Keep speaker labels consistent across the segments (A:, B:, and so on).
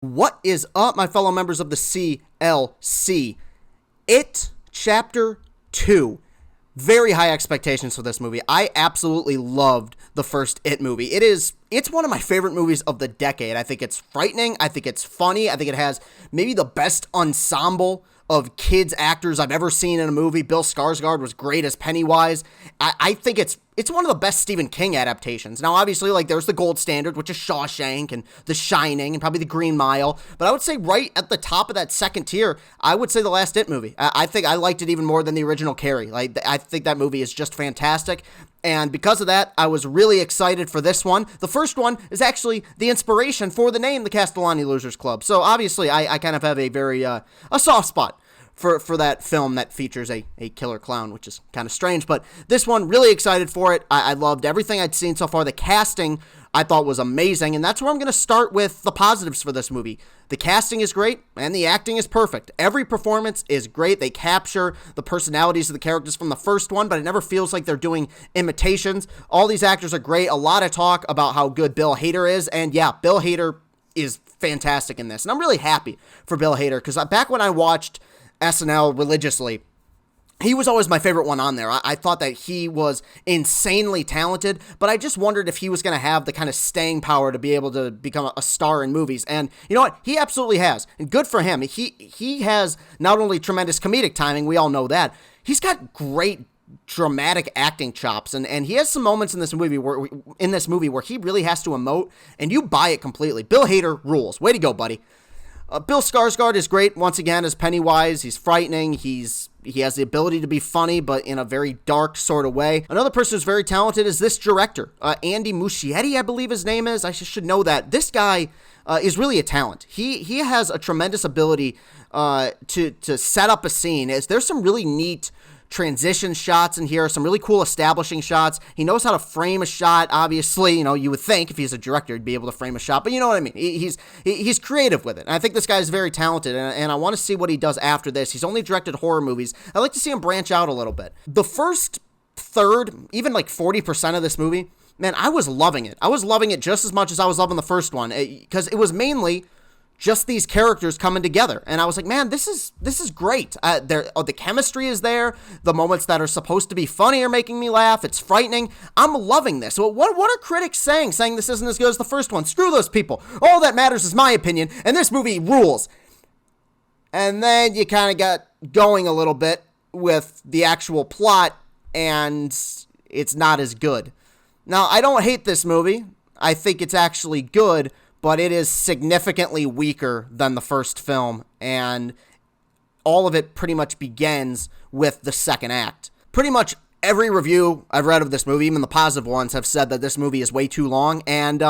A: What is up, my fellow members of the CLC? It Chapter 2. Very high expectations for this movie. I absolutely loved the first It movie. It's one of my favorite movies of the decade. I think it's frightening. I think it's funny. I think it has maybe the best ensemble of kids actors I've ever seen in a movie. Bill Skarsgård was great as Pennywise. I think it's one of the best Stephen King adaptations. Now, obviously, there's the gold standard, which is Shawshank and The Shining and probably The Green Mile. But I would say right at the top of that second tier, I would say the last It movie. I think I liked it even more than the original Carrie. I think that movie is just fantastic. And because of that, I was really excited for this one. The first one is actually the inspiration for the name, the Castellani Losers Club. So obviously, I kind of have a very, a soft spot for that film that features a killer clown, which is kind of strange. But this one, really excited for it. I loved everything I'd seen so far. The casting, I thought, was amazing. And that's where I'm going to start with the positives for this movie. The casting is great, and the acting is perfect. Every performance is great. They capture the personalities of the characters from the first one, but it never feels like they're doing imitations. All these actors are great. A lot of talk about how good Bill Hader is. And yeah, Bill Hader is fantastic in this. And I'm really happy for Bill Hader, because back when I watched SNL religiously, he was always my favorite one on there. I thought that he was insanely talented, but I just wondered if he was going to have the kind of staying power to be able to become a star in movies. And you know what? He absolutely has. And good for him. He has not only tremendous comedic timing, we all know that, he's got great dramatic acting chops, and he has some moments in this movie where he really has to emote, and you buy it completely. Bill Hader rules. Way to go, buddy. Bill Skarsgård is great once again as Pennywise. He's frightening. He has the ability to be funny, but in a very dark sort of way. Another person who's very talented is this director, Andy Muschietti, I believe his name is. I should know that. This guy is really a talent. He has a tremendous ability to set up a scene. There's some really neat transition shots in here, some really cool establishing shots. He knows how to frame a shot. Obviously, you would think if he's a director, he'd be able to frame a shot, but you know what I mean. He's creative with it. And I think this guy is very talented, and I want to see what he does after this. He's only directed horror movies. I'd like to see him branch out a little bit. The first third, even 40% of this movie, man, I was loving it. I was loving it just as much as I was loving the first one, because it was mainly just these characters coming together. And I was like, man, this is great. The chemistry is there. The moments that are supposed to be funny are making me laugh. It's frightening. I'm loving this. Well, what are critics saying this isn't as good as the first one? Screw those people. All that matters is my opinion, and this movie rules. And then you kind of got going a little bit with the actual plot, and it's not as good. Now, I don't hate this movie. I think it's actually good, but it is significantly weaker than the first film, and all of it pretty much begins with the second act. Pretty much every review I've read of this movie, even the positive ones, have said that this movie is way too long, and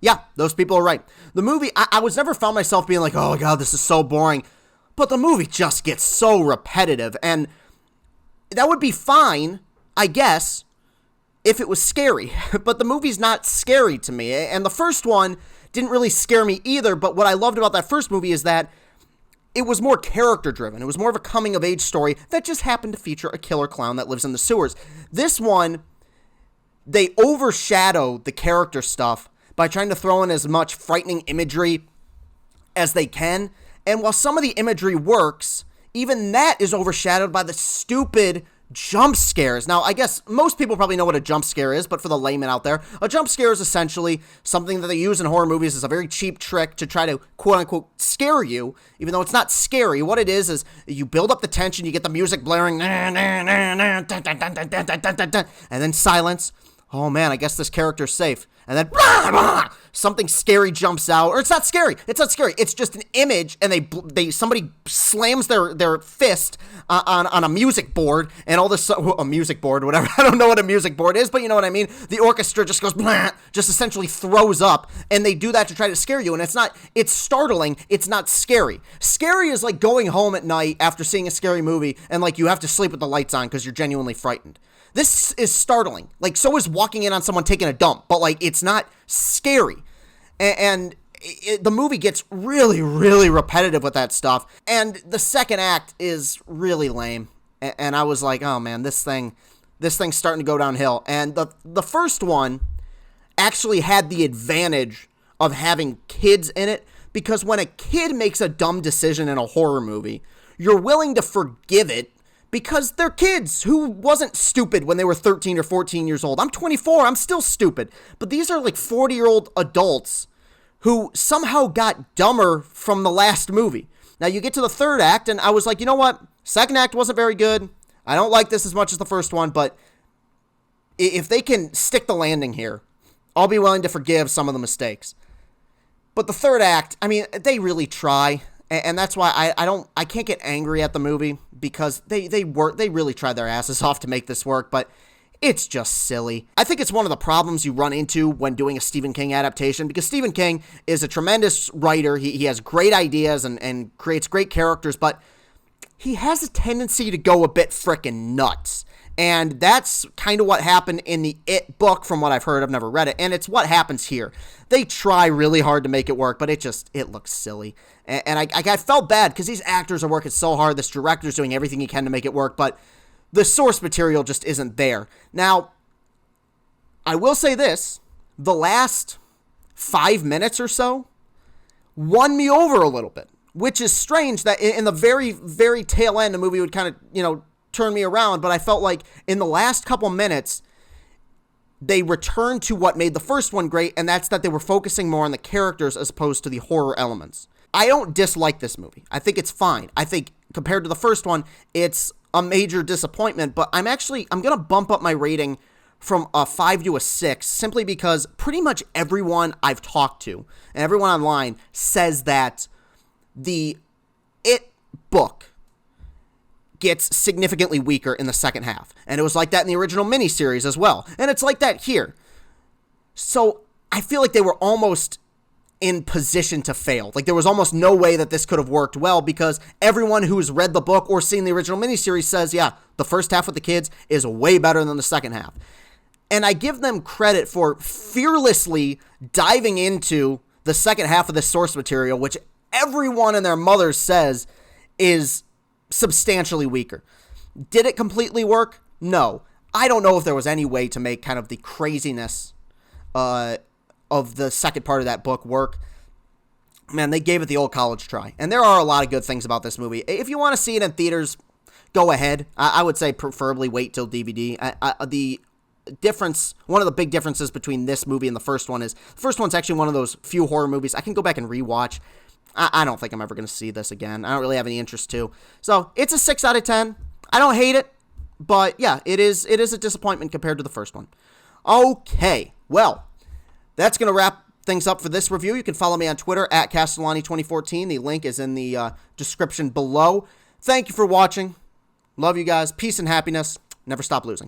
A: yeah, those people are right. The movie, I was never found myself being like, oh god, this is so boring, but the movie just gets so repetitive, and that would be fine, I guess, if it was scary, but the movie's not scary to me, and the first one didn't really scare me either, but what I loved about that first movie is that it was more character-driven. It was more of a coming-of-age story that just happened to feature a killer clown that lives in the sewers. This one, they overshadow the character stuff by trying to throw in as much frightening imagery as they can, and while some of the imagery works, even that is overshadowed by the stupid jump scares. Now, I guess most people probably know what a jump scare is, but for the layman out there, a jump scare is essentially something that they use in horror movies as a very cheap trick to try to quote-unquote scare you, even though it's not scary. What it is you build up the tension, you get the music blaring, and then silence. Oh man, I guess this character's safe. And then something scary jumps out, or it's not scary. It's just an image, and somebody slams their fist on a music board, and all this a music board, whatever. I don't know what a music board is, but you know what I mean. The orchestra just goes just essentially throws up, and they do that to try to scare you. And it's startling. It's not scary. Scary is like going home at night after seeing a scary movie, and you have to sleep with the lights on because you're genuinely frightened. This is startling. So is walking in on someone taking a dump, but it's not scary. And the movie gets really, really repetitive with that stuff. And the second act is really lame. And I was like, oh man, this thing's starting to go downhill. And the first one actually had the advantage of having kids in it, because when a kid makes a dumb decision in a horror movie, you're willing to forgive it because they're kids. Who wasn't stupid when they were 13 or 14 years old? I'm 24, I'm still stupid. But these are like 40-year-old adults who somehow got dumber from the last movie. Now you get to the third act, and I was like, you know what? Second act wasn't very good. I don't like this as much as the first one, but if they can stick the landing here, I'll be willing to forgive some of the mistakes. But the third act, I mean, they really try, and that's why I can't get angry at the movie, because they really tried their asses off to make this work, but it's just silly. I think it's one of the problems you run into when doing a Stephen King adaptation, because Stephen King is a tremendous writer. He has great ideas and creates great characters, but he has a tendency to go a bit frickin' nuts. And that's kind of what happened in the It book, from what I've heard. I've never read it, and it's what happens here. They try really hard to make it work, but it looks silly. And I felt bad, because these actors are working so hard. This director's doing everything he can to make it work, but the source material just isn't there. Now, I will say this. The last 5 minutes or so won me over a little bit, which is strange that in the very, very tail end, the movie would kind of, turn me around, but I felt like in the last couple minutes, they returned to what made the first one great, and that's that they were focusing more on the characters as opposed to the horror elements. I don't dislike this movie. I think it's fine. I think compared to the first one, it's a major disappointment, but I'm going to bump up my rating from a 5 to a 6, simply because pretty much everyone I've talked to and everyone online says that the It book gets significantly weaker in the second half. And it was like that in the original miniseries as well. And it's like that here. So I feel like they were almost in position to fail. Like there was almost no way that this could have worked well, because everyone who's read the book or seen the original miniseries says, yeah, the first half with the kids is way better than the second half. And I give them credit for fearlessly diving into the second half of the source material, which everyone and their mother says is substantially weaker. Did it completely work? No. I don't know if there was any way to make kind of the craziness of the second part of that book work. Man, they gave it the old college try. And there are a lot of good things about this movie. If you want to see it in theaters, go ahead. I would say preferably wait till DVD. The difference, one of the big differences between this movie and the first one is, the first one's actually one of those few horror movies I can go back and rewatch. I don't think I'm ever going to see this again. I don't really have any interest to. So it's a 6 out of 10. I don't hate it, but yeah, it is a disappointment compared to the first one. Okay, well, that's going to wrap things up for this review. You can follow me on Twitter at Castellani2014. The link is in the description below. Thank you for watching. Love you guys. Peace and happiness. Never stop losing.